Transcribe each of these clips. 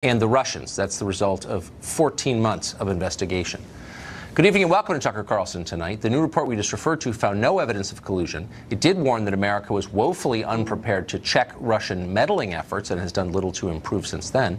and the Russians. That's the result of 14 months of investigation. Good evening and welcome to Tucker Carlson tonight. The new report we just referred to found no evidence of collusion. It did warn that America was woefully unprepared to check Russian meddling efforts and has done little to improve since then.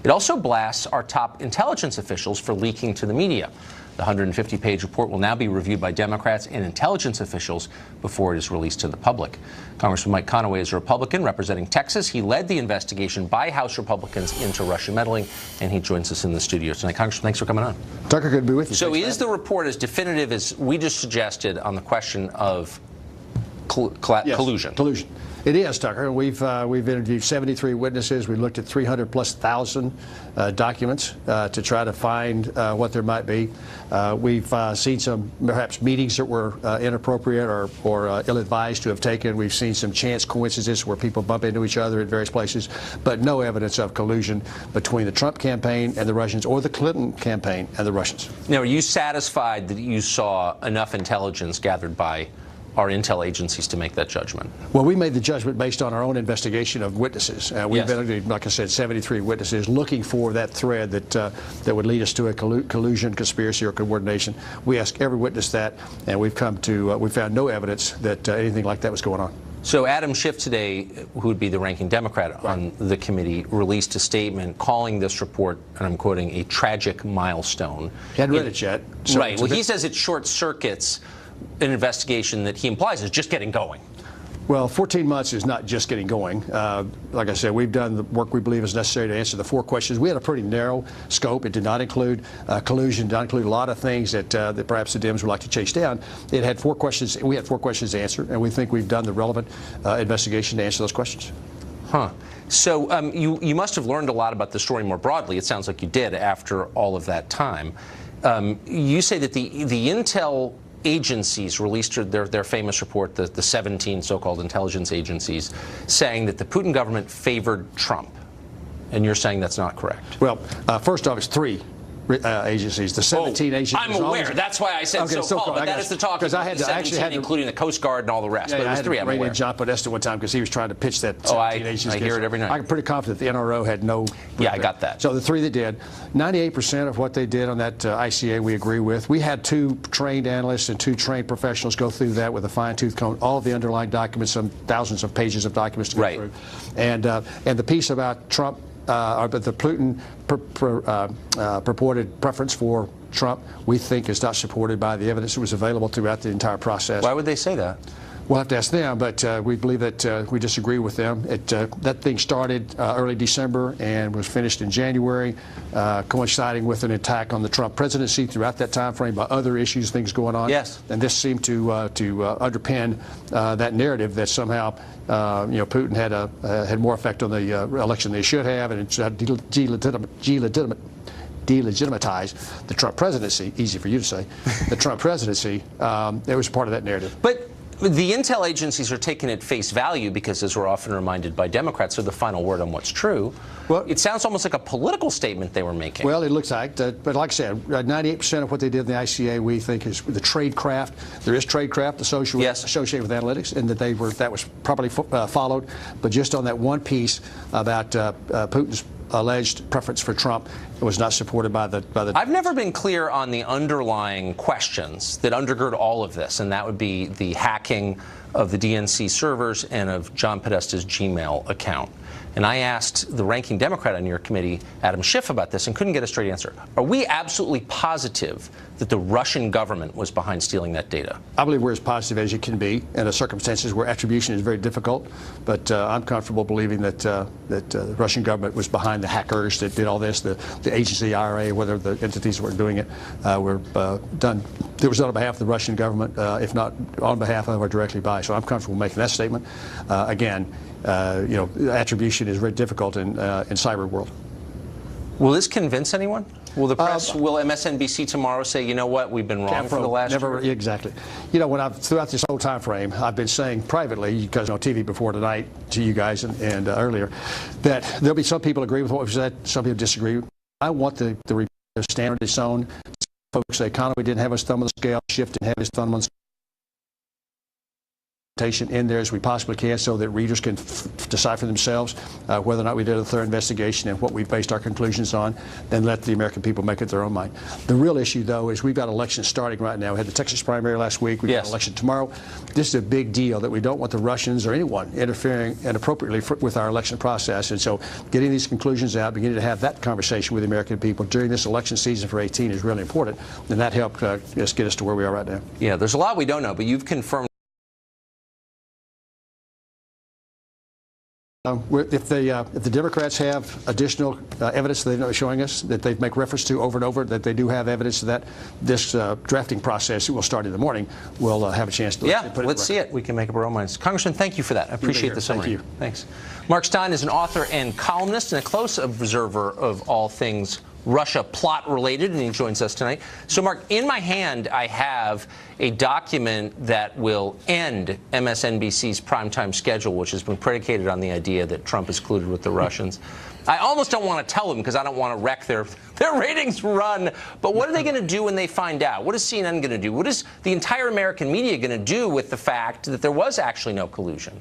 It also blasts our top intelligence officials for leaking to the media. The 150-page report will now be reviewed by Democrats and intelligence officials before it is released to the public. Congressman Mike Conaway is a Republican representing Texas. He led the investigation by House Republicans into Russian meddling, and he joins us in the studio tonight. Congressman, thanks for coming on. Tucker, good to be with you. So is the report as definitive as we just suggested on the question of collusion? Collusion. It is, Tucker. We've interviewed 73 witnesses. We looked at 300,000+ documents to try to find what there might be. We've seen some perhaps meetings that were inappropriate or ill-advised to have taken. We've seen some chance coincidences where people bump into each other at various places, but no evidence of collusion between the Trump campaign and the Russians or the Clinton campaign and the Russians. Now, are you satisfied that you saw enough intelligence gathered by our intel agencies to make that judgment? Well, we made the judgment based on our own investigation of witnesses. We've interviewed, like I said, 73 witnesses looking for that thread that would lead us to a collusion, conspiracy, or coordination. We asked every witness that, and we found no evidence that anything like that was going on. So Adam Schiff today, who would be the ranking Democrat on the committee, released a statement calling this report, and I'm quoting, a tragic milestone. He hadn't read it yet. So right. Well, he says it short circuits an investigation that he implies is just getting going. Well, 14 months is not just getting going. Like I said, we've done the work we believe is necessary to answer the 4 questions. We had a pretty narrow scope. It did not include collusion, did not include a lot of things that perhaps the Dems would like to chase down. It had 4 questions. We had 4 questions to answer, and we think we've done the relevant investigation to answer those questions. Huh. So you must have learned a lot about the story more broadly. It sounds like you did after all of that time. You say that the intel agencies released their famous report, the 17 so-called intelligence agencies, saying that the Putin government favored Trump. And you're saying that's not correct? Well, first off, it's 3 agencies. The 17 agencies. I'm aware. That's why I said so-called. But that is the talk. Because I had to actually including the Coast Guard and all the rest. Yeah, but it was 3. I'm aware. John Podesta one time because he was trying to pitch that 17 agencies. I hear it every night. I'm pretty confident the NRO had no. Yeah, I got that. So the 3 that did, 98% of what they did on that ICA we agree with. We had 2 trained analysts and 2 trained professionals go through that with a fine-tooth comb, all of the underlying documents, some thousands of pages of documents to go through. And the piece about Trump. But the Putin purported preference for Trump, we think, is not supported by the evidence that was available throughout the entire process. Why would they say that? We'll have to ask them, but we believe that we disagree with them. That thing started early December and was finished in January, coinciding with an attack on the Trump presidency throughout that time frame by other issues, things going on. Yes. And this seemed to underpin that narrative that somehow Putin had more effect on the election than he should have, and it's delegitimatize the Trump presidency. Easy for you to say. The Trump presidency. It was part of that narrative. But the intel agencies are taken at face value because, as we're often reminded by Democrats, are the final word on what's true. Well, it sounds almost like a political statement they were making. Well, it looks like that. But like I said, 98% of what they did in the ICA we think is the trade craft. There is trade craft associated with analytics, and that was properly followed. But just on that one piece about Putin's alleged preference for Trump, it was not supported by the. I've never been clear on the underlying questions that undergird all of this, and that would be the hacking of the DNC servers and of John Podesta's Gmail account. And I asked the ranking Democrat on your committee, Adam Schiff, about this and couldn't get a straight answer. Are we absolutely positive that the Russian government was behind stealing that data? I believe we're as positive as you can be in the circumstances where attribution is very difficult. But I'm comfortable believing that the Russian government was behind the hackers that did all this. The agency, IRA, whether the entities that were doing it were done. It was done on behalf of the Russian government, if not on behalf of or directly by. So I'm comfortable making that statement. Again, attribution is very difficult in cyber world. Will this convince anyone? Will the press, will MSNBC tomorrow say, you know what, we've been wrong for the last year? Exactly. Throughout this whole time frame, I've been saying privately, because on TV before tonight to you guys and earlier, that there'll be some people agree with what we've said, some people disagree. I want the standard its own. Folks say Conaway didn't have his thumb on the scale, Schiff didn't have his thumb on the scale. in there as we possibly can so that readers can decide for themselves whether or not we did a thorough investigation and what we based our conclusions on, then let the American people make it their own mind. The real issue, though, is we've got elections starting right now. We had the Texas primary last week. We've got an election tomorrow. This is a big deal that we don't want the Russians or anyone interfering inappropriately with our election process. And so getting these conclusions out, beginning to have that conversation with the American people during this election season for 2018 is really important. And that helped just get us to where we are right now. Yeah, there's a lot we don't know, but you've confirmed. If the Democrats have additional evidence that they're not showing us, that they make reference to over and over, that they do have evidence that this drafting process will start in the morning, we'll have a chance to put it let's see it. We can make up our own minds. Congressman, thank you for that. I appreciate the summary. Thank you. Thanks. Mark Stein is an author and columnist and a close observer of all things Russia plot related, and he joins us tonight. So, Mark, in my hand, I have a document that will end MSNBC's primetime schedule, which has been predicated on the idea that Trump is colluded with the Russians. I almost don't want to tell them because I don't want to wreck their ratings run. But what are they going to do when they find out? What is CNN going to do? What is the entire American media going to do with the fact that there was actually no collusion?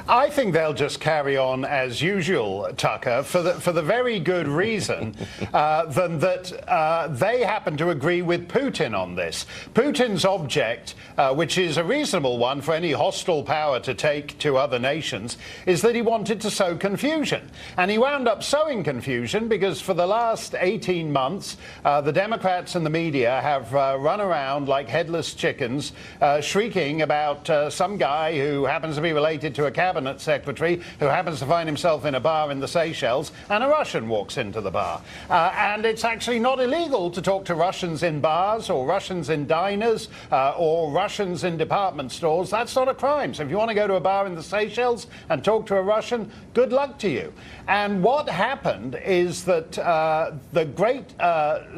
I think they'll just carry on as usual, Tucker, for the very good reason that they happen to agree with Putin on this. Putin's object, which is a reasonable one for any hostile power to take to other nations, is that he wanted to sow confusion. And he wound up sowing confusion because for the last 18 months, the Democrats and the media have run around like headless chickens, shrieking about some guy who happens to be related to a cabinet secretary who happens to find himself in a bar in the Seychelles, and a Russian walks into the bar. And it's actually not illegal to talk to Russians in bars or Russians in diners or Russians in department stores. That's not a crime. So if you want to go to a bar in the Seychelles and talk to a Russian, good luck to you. And what happened is that the great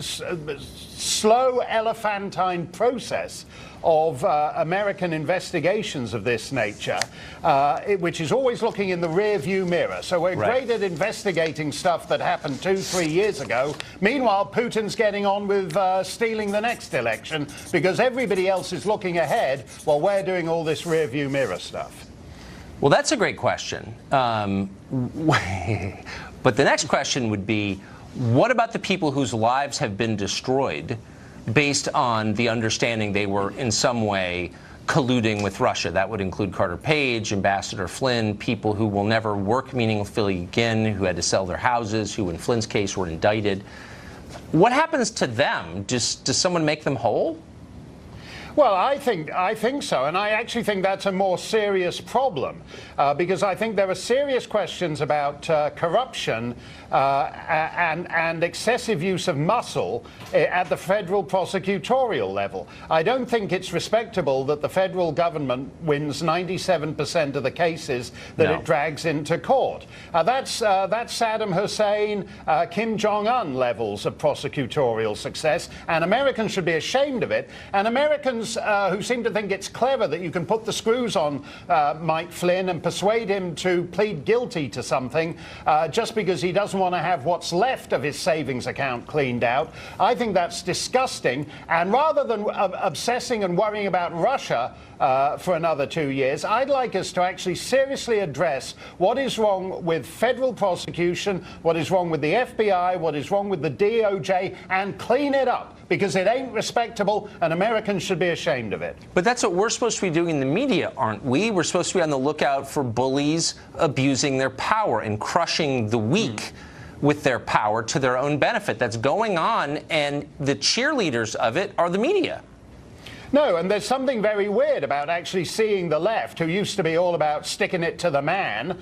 slow elephantine process of American investigations of this nature, which is always looking in the rear-view mirror. So we're great at investigating stuff that happened 2-3 years ago. Meanwhile, Putin's getting on with stealing the next election because everybody else is looking ahead while we're doing all this rear-view mirror stuff. Well, that's a great question. But the next question would be, what about the people whose lives have been destroyed based on the understanding they were in some way colluding with Russia? That would include Carter Page, Ambassador Flynn, people who will never work meaningfully again, who had to sell their houses, who in Flynn's case were indicted. What happens to them? Does someone make them whole? Well, I think so, and I actually think that's a more serious problem because I think there are serious questions about corruption and excessive use of muscle at the federal prosecutorial level. I don't think it's respectable that the federal government wins 97% of the cases that it drags into court. That's Saddam Hussein, Kim Jong-un levels of prosecutorial success, and Americans should be ashamed of it. And Americans who seem to think it's clever that you can put the screws on Mike Flynn and persuade him to plead guilty to something just because he doesn't want to have what's left of his savings account cleaned out. I think that's disgusting. And rather than obsessing and worrying about Russia for another 2 years, I'd like us to actually seriously address what is wrong with federal prosecution, what is wrong with the FBI, what is wrong with the DOJ, and clean it up. Because it ain't respectable, and Americans should be ashamed of it. But that's what we're supposed to be doing in the media, aren't we? We're supposed to be on the lookout for bullies abusing their power and crushing the weak with their power to their own benefit. That's going on, and the cheerleaders of it are the media. No, and there's something very weird about actually seeing the left, who used to be all about sticking it to the man,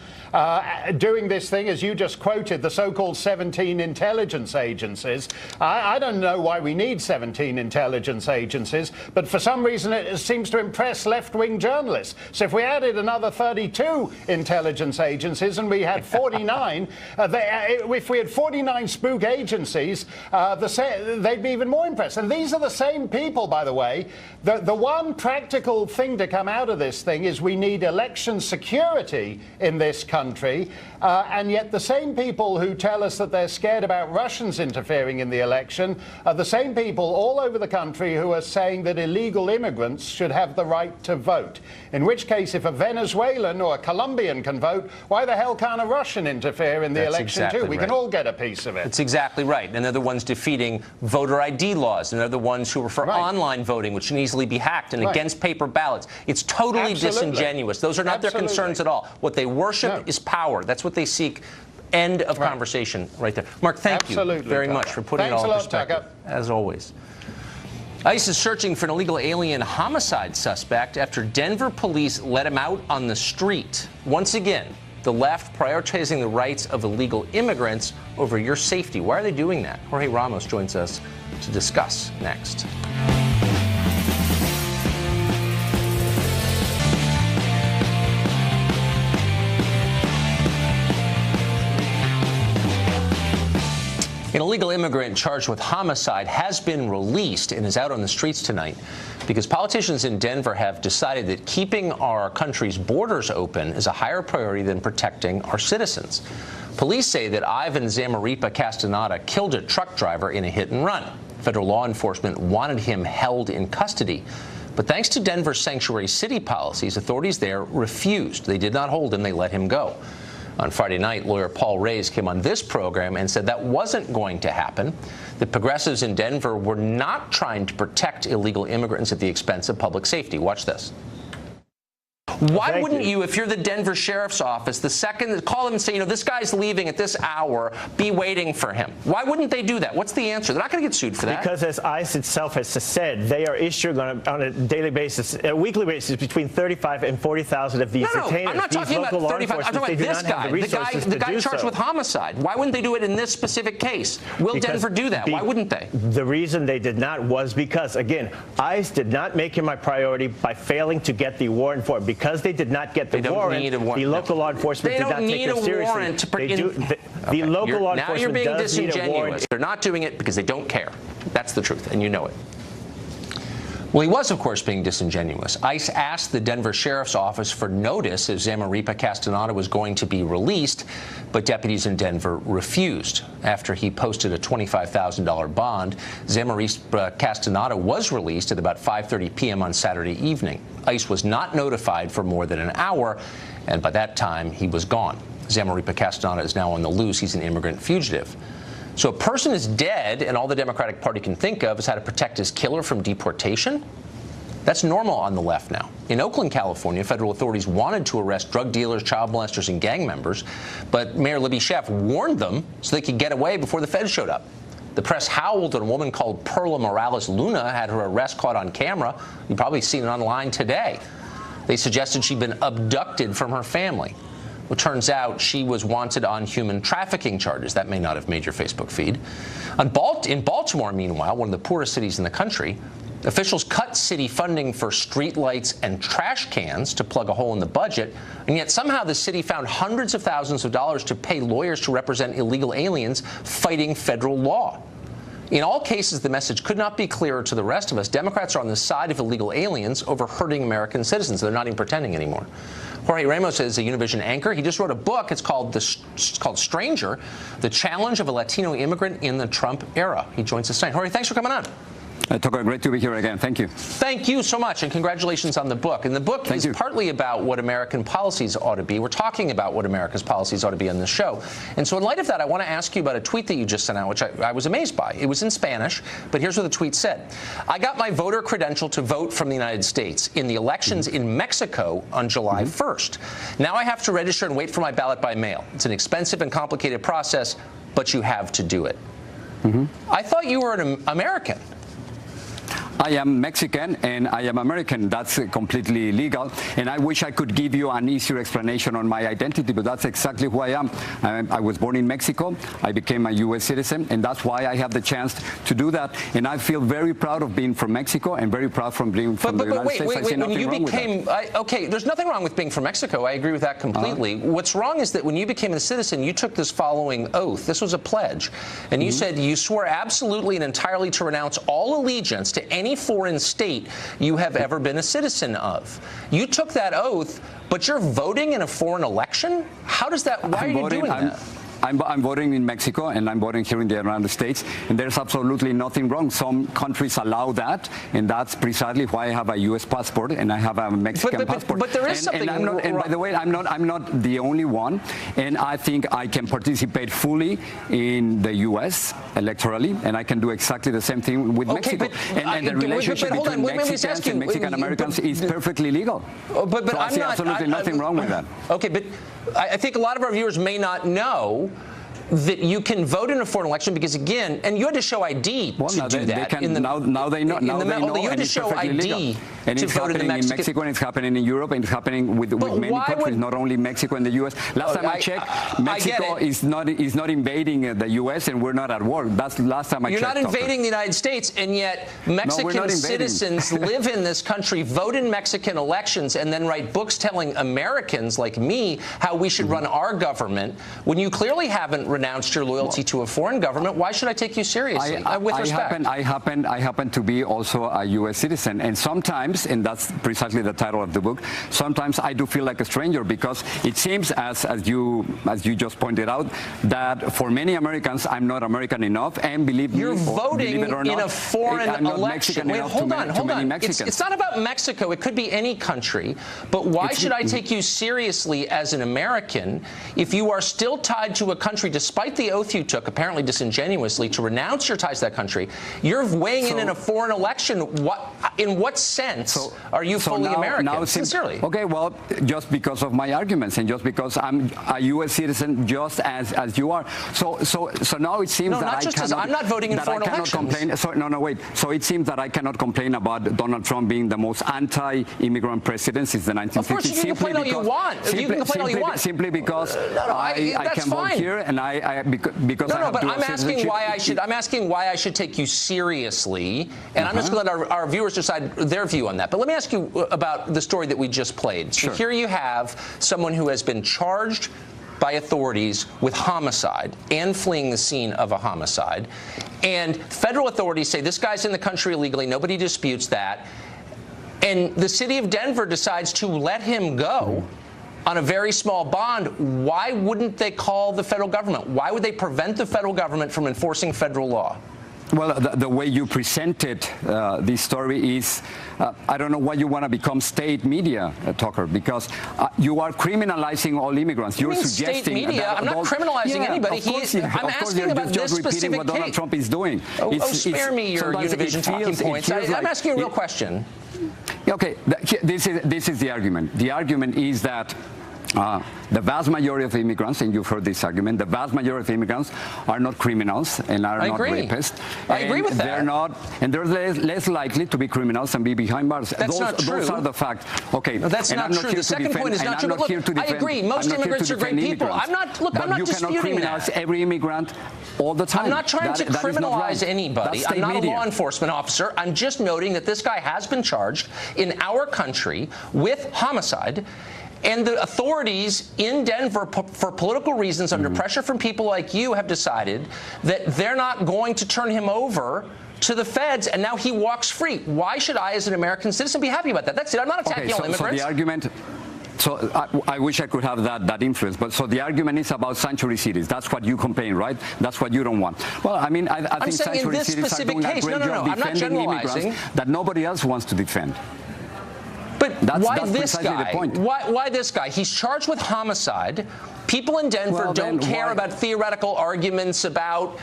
doing this thing, as you just quoted, the so-called 17 intelligence agencies. I don't know why we need 17 intelligence agencies, but for some reason it seems to impress left-wing journalists. So if we added another 32 intelligence agencies and we had 49, if we had 49 spook agencies, they'd be even more impressed. And these are the same people, by the way, The one practical thing to come out of this thing is we need election security in this country, and yet the same people who tell us that they're scared about Russians interfering in the election are the same people all over the country who are saying that illegal immigrants should have the right to vote. In which case, if a Venezuelan or a Colombian can vote, why the hell can't a Russian interfere in the election too? We can all get a piece of it. That's exactly right. And they're the ones defeating voter ID laws, and they're the ones who are for online voting, which can easily be hacked, and against paper ballots. It's totally disingenuous. Those are not their concerns at all. What they worship is power. That's what they seek. End of conversation right there. Mark, thank you very much for putting it all in perspective, as always. ICE is searching for an illegal alien homicide suspect after Denver police let him out on the street. Once again, the left prioritizing the rights of illegal immigrants over your safety. Why are they doing that? Jorge Ramos joins us to discuss next. An illegal immigrant charged with homicide has been released and is out on the streets tonight because politicians in Denver have decided that keeping our country's borders open is a higher priority than protecting our citizens. Police say that Ivan Zamarripa Castaneda killed a truck driver in a hit and run. Federal law enforcement wanted him held in custody. But thanks to Denver's sanctuary city policies, authorities there refused. They did not hold him. They let him go. On Friday night, lawyer Paul Reyes came on this program and said that wasn't going to happen. The progressives in Denver were not trying to protect illegal immigrants at the expense of public safety. Watch this. Why wouldn't you, if you're the Denver Sheriff's Office, the second that call them and say, you know, this guy's leaving at this hour, be waiting for him? Why wouldn't they do that? What's the answer? They're not going to get sued for that. Because as ICE itself has said, they are issuing on a daily basis, a weekly basis, between 35 and 40,000 of these detainers. I'm not talking about 35. I'm talking about this guy, the guy charged with homicide. Why wouldn't they do it in this specific case? Will Denver do that? Why wouldn't they? The reason they did not was because, again, ICE did not make him a priority by failing to get the warrant for him. Because they did not get the warrant, the local law enforcement did not take it seriously. The local law enforcement now you're being does need a warrant. They're not doing it because they don't care. That's the truth, and you know it. Well, he was, of course, being disingenuous. ICE asked the Denver Sheriff's Office for notice if Zamarripa Castaneda was going to be released, but deputies in Denver refused. After he posted a $25,000 bond, Zamarripa Castaneda was released at about 5:30 p.m. on Saturday evening. ICE was not notified for more than an hour, and by that time, he was gone. Zamarripa Castaneda is now on the loose. He's an immigrant fugitive. So a person is dead, and all the Democratic Party can think of is how to protect his killer from deportation? That's normal on the left now. In Oakland, California, federal authorities wanted to arrest drug dealers, child molesters, and gang members, but Mayor Libby Schaaf warned them so they could get away before the feds showed up. The press howled that a woman called Perla Morales Luna had her arrest caught on camera. You've probably seen it online today. They suggested she'd been abducted from her family. Well, it turns out she was wanted on human trafficking charges. That may not have made your Facebook feed. In Baltimore, meanwhile, one of the poorest cities in the country, officials cut city funding for streetlights and trash cans to plug a hole in the budget, and yet somehow the city found hundreds of thousands of dollars to pay lawyers to represent illegal aliens fighting federal law. In all cases, the message could not be clearer to the rest of us. Democrats are on the side of illegal aliens over hurting American citizens. They're not even pretending anymore. Jorge Ramos is a Univision anchor. He just wrote a book. It's called Stranger, The Challenge of a Latino Immigrant in the Trump Era. He joins us tonight. Jorge, thanks for coming on. Tucker, great to be here again. Thank you. Thank you so much, and congratulations on the book. And the book is partly about what American policies ought to be. We're talking about what America's policies ought to be on this show. And so in light of that, I want to ask you about a tweet that you just sent out, which I was amazed by. It was in Spanish, but here's what the tweet said. I got my voter credential to vote from the United States in the elections in Mexico on July 1st. Now I have to register and wait for my ballot by mail. It's an expensive and complicated process, but you have to do it. I thought you were an American. I am Mexican and I am American. That's completely legal. And I wish I could give you an easier explanation on my identity, but that's exactly who I am. I was born in Mexico. I became a U.S. citizen, and that's why I have the chance to do that. And I feel very proud of being from Mexico and very proud from being from the United States. I see nothing wrong with that. Okay, there's nothing wrong with being from Mexico. I agree with that completely. What's wrong is that when you became a citizen, you took this following oath. This was a pledge. And you said you swore absolutely and entirely to renounce all allegiance to any any foreign state you have ever been a citizen of. You took that oath, but you're voting in a foreign election? How does that, why are you doing that? I'm voting in Mexico, and I'm voting here in the United States, and there's absolutely nothing wrong. Some countries allow that, and that's precisely why I have a U.S. passport and I have a Mexican passport. But there is something wrong. And by the way, I'm not the only one, and I think I can participate fully in the U.S. electorally, and I can do exactly the same thing with Mexico. And the relationship between Mexicans and Mexican Americans is perfectly legal. But so I see absolutely nothing wrong with that. Okay, but I think a lot of our viewers may not know that you can vote in a foreign election because, again, and you had to show ID to do that. Now they know. You had to show ID and to it's vote happening in Mexico, and it's happening in Europe, and it's happening with many countries, not only Mexico and the U.S. Last time I checked, Mexico is not invading the U.S., and we're not at war. That's the last time I checked. You're not invading the United States, and yet Mexican citizens live in this country, vote in Mexican elections, and then write books telling Americans like me how we should run our government. When you clearly haven't renounced your loyalty to a foreign government, why should I take you seriously? With respect. I happen to be also a U.S. citizen, and sometimes, and that's precisely the title of the book, sometimes I do feel like a stranger, because it seems, as you just pointed out, that for many Americans I'm not American enough, and believe me, you're voting in a foreign election. Wait, hold on. It's not about Mexico. It could be any country. But why should I take you seriously as an American if you are still tied to a country, despite the oath you took, apparently disingenuously, to renounce your ties to that country? You're weighing in a foreign election. In what sense are you fully American? Sincerely. Okay, well, just because of my arguments, and just because I'm a U.S. citizen, just as you are. So now it seems that I'm not voting in foreign elections. So it seems that I cannot complain about Donald Trump being the most anti-immigrant president since the 1950s. Of course, you can complain all you want. You can complain all you want. Simply because I can vote here, and because I have but dual citizenship. I'm asking why I should take you seriously, and I'm just going to let our viewers decide their view on that. But let me ask you about the story that we just played. So here you have someone who has been charged by authorities with homicide and fleeing the scene of a homicide, and federal authorities say this guy's in the country illegally. Nobody disputes that, and the city of Denver decides to let him go on a very small bond. Why wouldn't they call the federal government? Why would they prevent the federal government from enforcing federal law? Well, the way you presented this story is, I don't know why you want to become state media, Tucker, because you are criminalizing all immigrants. You're suggesting state media? I'm not criminalizing anybody. I'm asking about this specific what Donald Trump is doing. Spare me your Univision talking points. I'm asking a real question. Okay, this is the argument. The argument is that the vast majority of immigrants, and you've heard this argument, the vast majority of immigrants are not criminals and are not rapists. I agree with that. They're not, and they're less likely to be criminals and be behind bars. That's not true. Those are the facts. Okay, no, that's not true. The second point is not true. Look, I agree. Most immigrants are great people. I'm not disputing that. You cannot criminalize every immigrant all the time. I'm not trying to criminalize anybody. I'm not a law enforcement officer. I'm just noting that this guy has been charged in our country with homicide. And the authorities in Denver, for political reasons, under pressure from people like you, have decided that they're not going to turn him over to the feds, and now he walks free. Why should I, as an American citizen, be happy about that? That's it. I'm not attacking all immigrants. So the argument... So I wish I could have that influence. But so the argument is about sanctuary cities. That's what you complain, right? That's what you don't want. Well, I mean, I think sanctuary cities are doing a great job defending immigrants that nobody else wants to defend. But why this guy? Why this guy? He's charged with homicide. People in Denver don't care about theoretical arguments about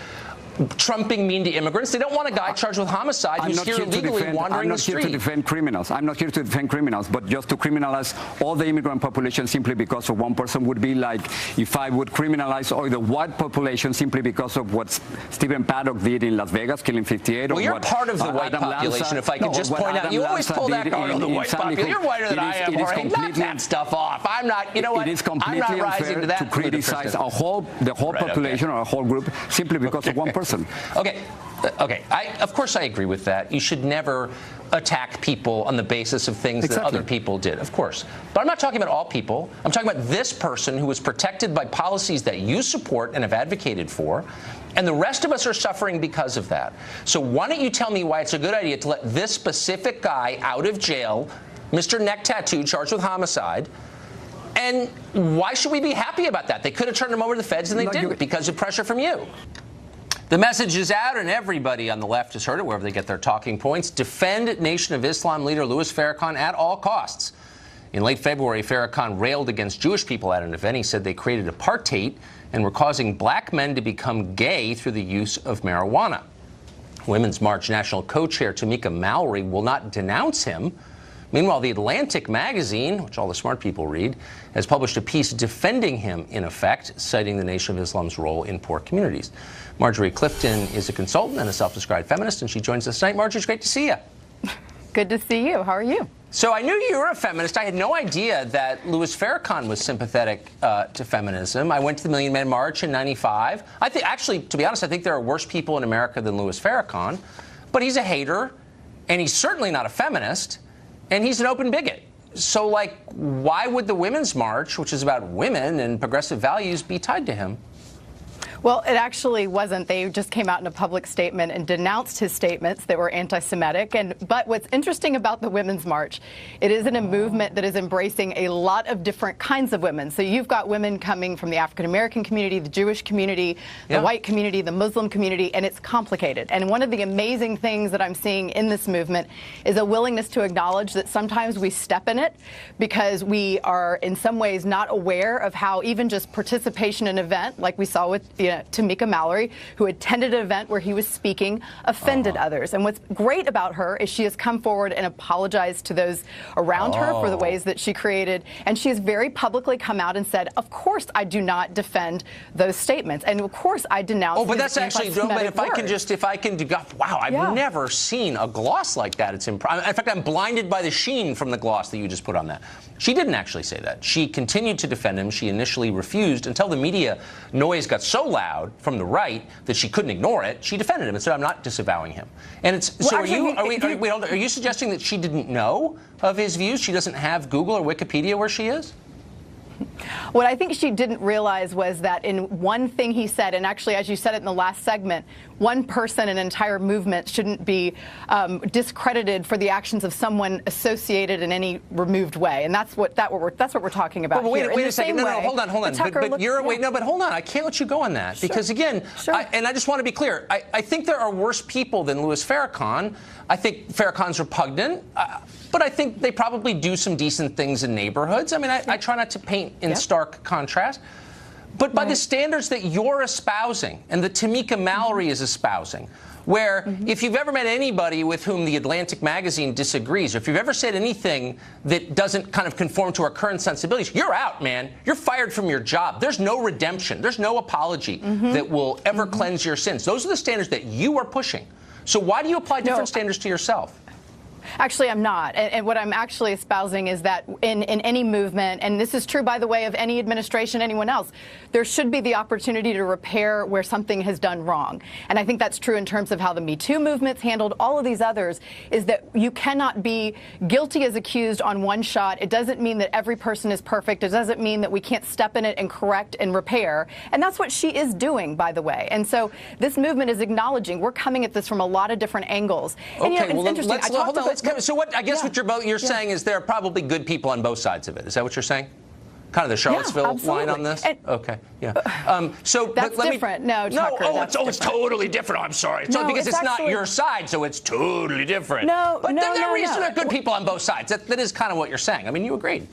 trumping mean to immigrants. They don't want a guy charged with homicide who's here illegally wandering the street. I'm not here to defend criminals. I'm not here to defend criminals, but just to criminalize all the immigrant population simply because of one person would be like if I would criminalize all the white population simply because of what Stephen Paddock did in Las Vegas, killing 58. Well, you're part of the white population, if I could just point out. You always pull that card on the white population. You're whiter than I am, Jorge. Knock that stuff off. I'm not, you know what? It is completely unfair to criticize the whole population or a whole group simply because of one person. Okay. Of course I agree with that. You should never attack people on the basis of things that other people did, of course. But I'm not talking about all people. I'm talking about this person who was protected by policies that you support and have advocated for. And the rest of us are suffering because of that. So why don't you tell me why it's a good idea to let this specific guy out of jail, Mr. Neck Tattoo, charged with homicide, and why should we be happy about that? They could have turned him over to the feds, and they didn't because of pressure from you. The message is out, and everybody on the left has heard it wherever they get their talking points. Defend Nation of Islam leader Louis Farrakhan at all costs. In late February, Farrakhan railed against Jewish people at an event. He said they created apartheid and were causing black men to become gay through the use of marijuana. Women's March national co-chair Tamika Mallory will not denounce him. Meanwhile, The Atlantic magazine, which all the smart people read, has published a piece defending him, in effect, citing the Nation of Islam's role in poor communities. Marjorie Clifton is a consultant and a self-described feminist, and she joins us tonight. Marjorie, it's great to see you. Good to see you. How are you? So I knew you were a feminist. I had no idea that Louis Farrakhan was sympathetic to feminism. I went to the Million Man March in '95. I think, actually, to be honest, I think there are worse people in America than Louis Farrakhan. But he's a hater, and he's certainly not a feminist, and he's an open bigot. So, like, why would the Women's March, which is about women and progressive values, be tied to him? Well, it actually wasn't. They just came out in a public statement and denounced his statements that were anti-Semitic. But what's interesting about the Women's March, it is in a movement that is embracing a lot of different kinds of women. So you've got women coming from the African-American community, the Jewish community, the white community, the Muslim community, and it's complicated. And one of the amazing things that I'm seeing in this movement is a willingness to acknowledge that sometimes we step in it because we are in some ways not aware of how even just participation in an event, like we saw with Tamika Mallory, who attended an event where he was speaking, offended others. And what's great about her is she has come forward and apologized to those around her for the ways that she created. And she has very publicly come out and said, of course I do not defend those statements. And of course I denounce but that's actually, but if I can, wow, I've never seen a gloss like that. In fact, I'm blinded by the sheen from the gloss that you just put on that. She didn't actually say that. She continued to defend him. She initially refused until the media noise got so loud from the right that she couldn't ignore it. She defended him and said, "I'm not disavowing him." And it's so. Are you suggesting that she didn't know of his views? She doesn't have Google or Wikipedia where she is? What I think she didn't realize was that in one thing he said, and actually, as you said it in the last segment, one person, an entire movement shouldn't be discredited for the actions of someone associated in any removed way, and that's what we're talking about here. Wait a second. No, hold on. But hold on. I can't let you go on that because again, I just want to be clear. I think there are worse people than Louis Farrakhan. I think Farrakhan's repugnant, but I think they probably do some decent things in neighborhoods. I mean, I try not to paint in stark contrast. But by the standards that you're espousing and that Tamika Mallory is espousing, where if you've ever met anybody with whom the Atlantic magazine disagrees, or if you've ever said anything that doesn't kind of conform to our current sensibilities, you're out, man. You're fired from your job. There's no redemption. There's no apology that will ever cleanse your sins. Those are the standards that you are pushing. So why do you apply different standards to yourself? Actually, I'm not. And what I'm actually espousing is that in any movement, and this is true, by the way, of any administration, anyone else, there should be the opportunity to repair where something has done wrong. And I think that's true in terms of how the Me Too movement's handled all of these others, is that you cannot be guilty as accused on one shot. It doesn't mean that every person is perfect. It doesn't mean that we can't step in it and correct and repair. And that's what she is doing, by the way. And so this movement is acknowledging we're coming at this from a lot of different angles. And, okay, it's interesting. So what I guess what you're saying is there are probably good people on both sides of it. Is that what you're saying? Kind of the Charlottesville line on this? Okay, yeah. That's different. No, Tucker, it's totally different. Oh, I'm sorry. Because it's not your side, so it's totally different. But there are good people on both sides. That is kind of what you're saying. I mean, you agreed.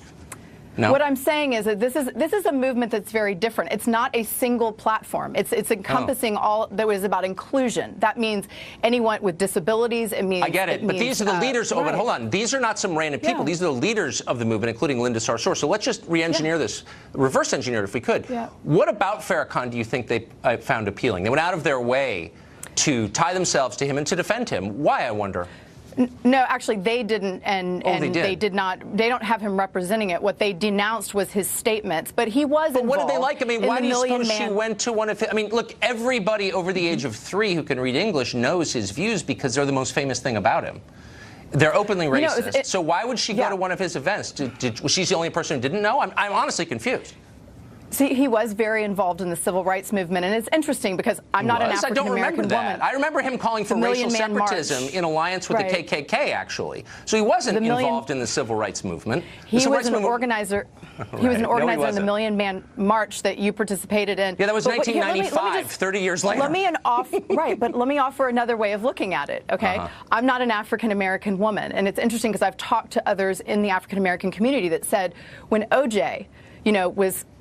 No. What I'm saying is that this is a movement that's very different. It's not a single platform. It's encompassing all that is about inclusion. That means anyone with disabilities. It means I get it, but these are the leaders. But hold on. These are not some random people. These are the leaders of the movement, including Linda Sarsour. So let's just re-engineer this, reverse engineer it if we could. What about Farrakhan do you think they found appealing? They went out of their way to tie themselves to him and to defend him. Why, I wonder? No, actually, they didn't, and they did not. They don't have him representing it. What they denounced was his statements, but he was involved. But what did they like? I mean, why do you suppose she went to one of his? I mean, look, everybody over the age of 3 who can read English knows his views because they're the most famous thing about him. They're openly racist. So why would she go to one of his events? Was she the only person who didn't know? I'm honestly confused. See, he was very involved in the civil rights movement, and it's interesting because I'm not an African-American woman. I remember him calling for racial separatism in alliance with the KKK, actually. So he wasn't involved in the civil rights movement. He was an organizer. He was an organizer in the Million Man March that you participated in. Yeah, that was 1995, 30 years later. Let me offer another way of looking at it, okay? I'm not an African-American woman, and it's interesting because I've talked to others in the African-American community that said when OJ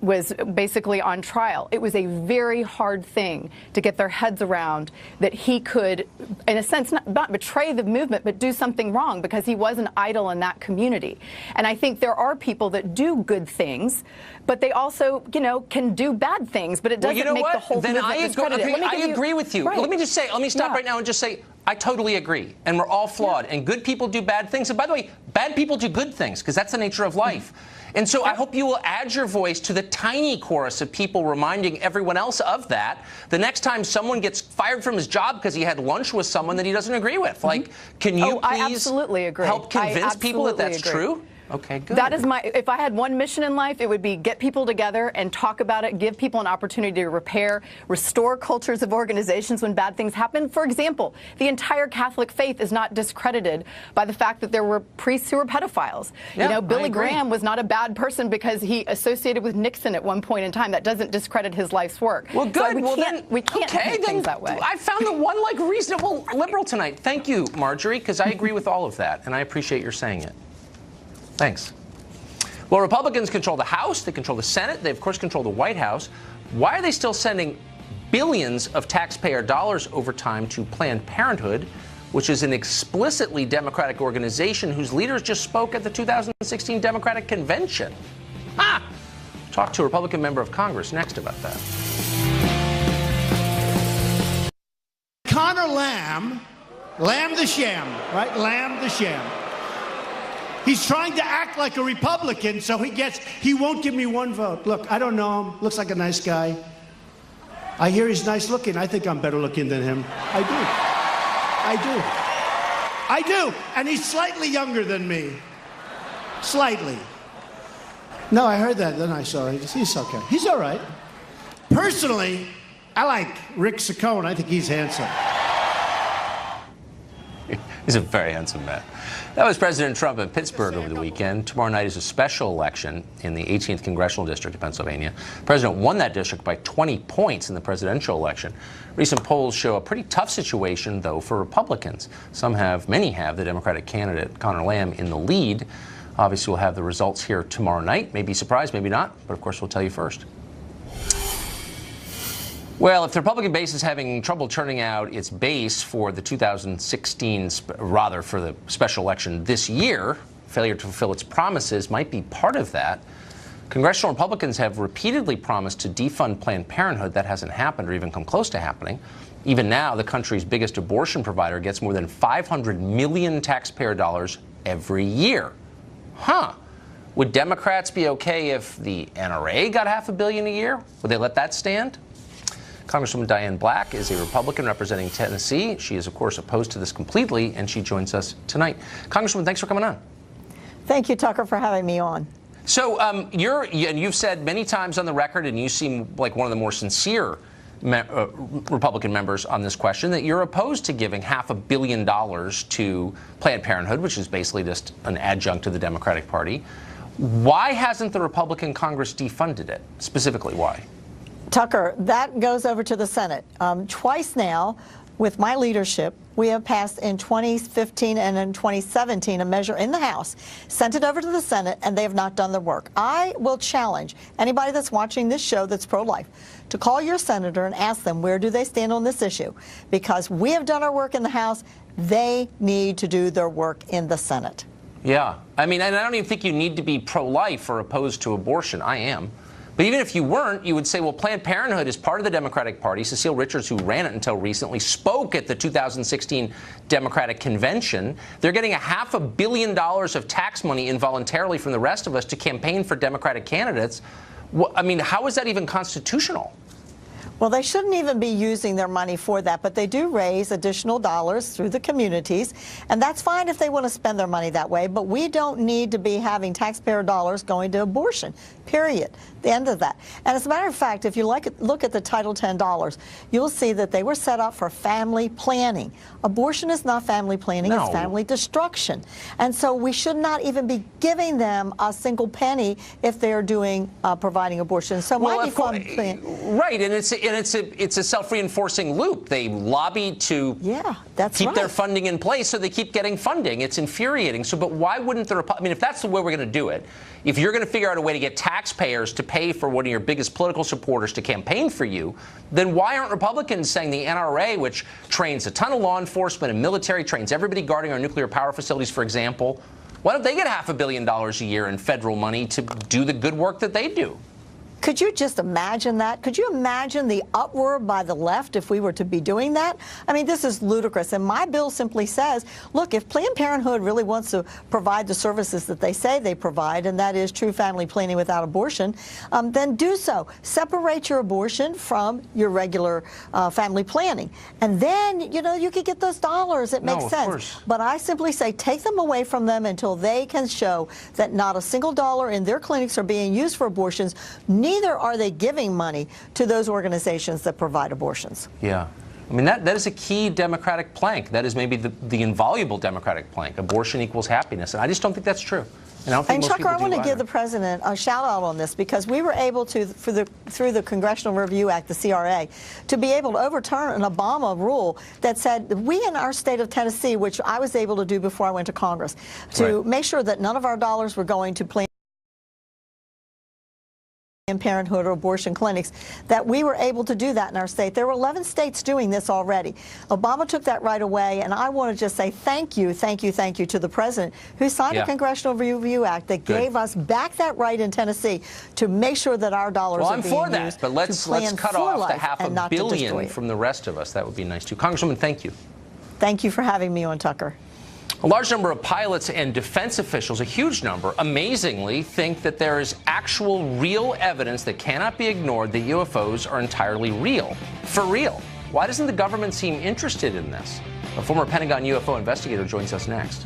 was basically on trial, it was a very hard thing to get their heads around that he could, in a sense, not betray the movement, but do something wrong because he was an idol in that community. And I think there are people that do good things, but they also, can do bad things, but it doesn't make the whole movement discredited. I agree with you. Right. Let me stop right now and just say, I totally agree. And we're all flawed. And good people do bad things. And by the way, bad people do good things because that's the nature of life. And so I hope you will add your voice to the tiny chorus of people reminding everyone else of that the next time someone gets fired from his job because he had lunch with someone that he doesn't agree with. Like, can you please help convince people that that's true? Okay, good. That is if I had one mission in life, it would be get people together and talk about it, give people an opportunity to repair, restore cultures of organizations when bad things happen. For example, the entire Catholic faith is not discredited by the fact that there were priests who were pedophiles. Yeah, Billy Graham was not a bad person because he associated with Nixon at one point in time. That doesn't discredit his life's work. Well, good. So we can't do things that way. I found the one reasonable liberal tonight. Thank you, Marjorie, because I agree with all of that, and I appreciate your saying it. Thanks. Well, Republicans control the House. They control the Senate. They, of course, control the White House. Why are they still sending billions of taxpayer dollars over time to Planned Parenthood, which is an explicitly Democratic organization whose leaders just spoke at the 2016 Democratic Convention? Talk to a Republican member of Congress next about that. Connor Lamb the sham, right? Lamb the sham. He's trying to act like a Republican, so he won't give me one vote. Look, I don't know him. Looks like a nice guy. I hear he's nice looking. I think I'm better looking than him. I do. And he's slightly younger than me. Slightly. No, I heard that. Then I saw it. He's okay. He's all right. Personally, I like Rick Saccone. I think he's handsome. He's a very handsome man. That was President Trump in Pittsburgh over the weekend. Tomorrow night is a special election in the 18th Congressional District of Pennsylvania. The president won that district by 20 points in the presidential election. Recent polls show a pretty tough situation, though, for Republicans. Many have the Democratic candidate, Connor Lamb, in the lead. Obviously, we'll have the results here tomorrow night. Maybe surprised, maybe not, but of course, we'll tell you first. Well, if the Republican base is having trouble turning out its base for the 2016, for the special election this year, failure to fulfill its promises might be part of that. Congressional Republicans have repeatedly promised to defund Planned Parenthood. That hasn't happened or even come close to happening. Even now, the country's biggest abortion provider gets more than $500 million taxpayer dollars every year. Would Democrats be okay if the NRA got $500 million a year? Would they let that stand? Congresswoman Diane Black is a Republican representing Tennessee. She is, of course, opposed to this completely, and she joins us tonight. Congresswoman, thanks for coming on. Thank you, Tucker, for having me on. So you've said many times on the record, and you seem like one of the more sincere Republican members on this question, that you're opposed to giving $500 million to Planned Parenthood, which is basically just an adjunct to the Democratic Party. Why hasn't the Republican Congress defunded it? Specifically, why? Tucker, that goes over to the Senate. Twice now, with my leadership, we have passed in 2015 and in 2017 a measure in the House, sent it over to the Senate, and they have not done their work. I will challenge anybody that's watching this show that's pro-life to call your senator and ask them where do they stand on this issue. Because we have done our work in the House, they need to do their work in the Senate. Yeah. I mean, and I don't even think you need to be pro-life or opposed to abortion. I am. But even if you weren't, you would say, well, Planned Parenthood is part of the Democratic Party. Cecile Richards, who ran it until recently, spoke at the 2016 Democratic Convention. They're getting $500 million of tax money involuntarily from the rest of us to campaign for Democratic candidates. I mean, how is that even constitutional? Well, they shouldn't even be using their money for that, but they do raise additional dollars through the communities, and that's fine if they want to spend their money that way, but we don't need to be having taxpayer dollars going to abortion, period. The end of that. And as a matter of fact, if you look at the Title X dollars, you'll see that they were set up for family planning. Abortion is not family planning, it's family destruction. And so we should not even be giving them a single penny if they're doing providing abortion. So right, and it's a self-reinforcing loop. They lobby to keep their funding in place, so they keep getting funding. It's infuriating. So, but why wouldn't the I mean, if that's the way we're going to do it, if you're going to figure out a way to get taxpayers to pay for one of your biggest political supporters to campaign for you, then why aren't Republicans saying the NRA, which trains a ton of law enforcement and military, trains everybody guarding our nuclear power facilities, for example, why don't they get $500 million a year in federal money to do the good work that they do? Could you just imagine that? Could you imagine the uproar by the left if we were to be doing that? I mean, this is ludicrous. And my bill simply says, look, if Planned Parenthood really wants to provide the services that they say they provide, and that is true family planning without abortion, then do so. Separate your abortion from your regular family planning. And then, you know, you could get those dollars. It makes sense. Course. But I simply say take them away from them until they can show that not a single dollar in their clinics are being used for abortions. Neither are they giving money to those organizations that provide abortions. Yeah. I mean, that is a key Democratic plank. That is maybe the invaluable Democratic plank. Abortion equals happiness. And I just don't think that's true. And Tucker, I want to give the president a shout out on this, because we were able to, through the Congressional Review Act, the CRA, to be able to overturn an Obama rule that said we in our state of Tennessee, which I was able to do before I went to Congress, to make sure that none of our dollars were going to Planned Parenthood or abortion clinics, that we were able to do that in our state. There were 11 states doing this already. Obama took that right away, and I want to just say thank you to the president who signed a Congressional Review Act that gave us back that right in Tennessee to make sure that our dollars are being used. Well, I'm for that, but let's cut off the $500 million from the rest of us. That would be nice too. Congresswoman, thank you. Thank you for having me on, Tucker. A large number of pilots and defense officials, a huge number, amazingly, think that there is actual real evidence that cannot be ignored that UFOs are entirely real. For real. Why doesn't the government seem interested in this? A former Pentagon UFO investigator joins us next.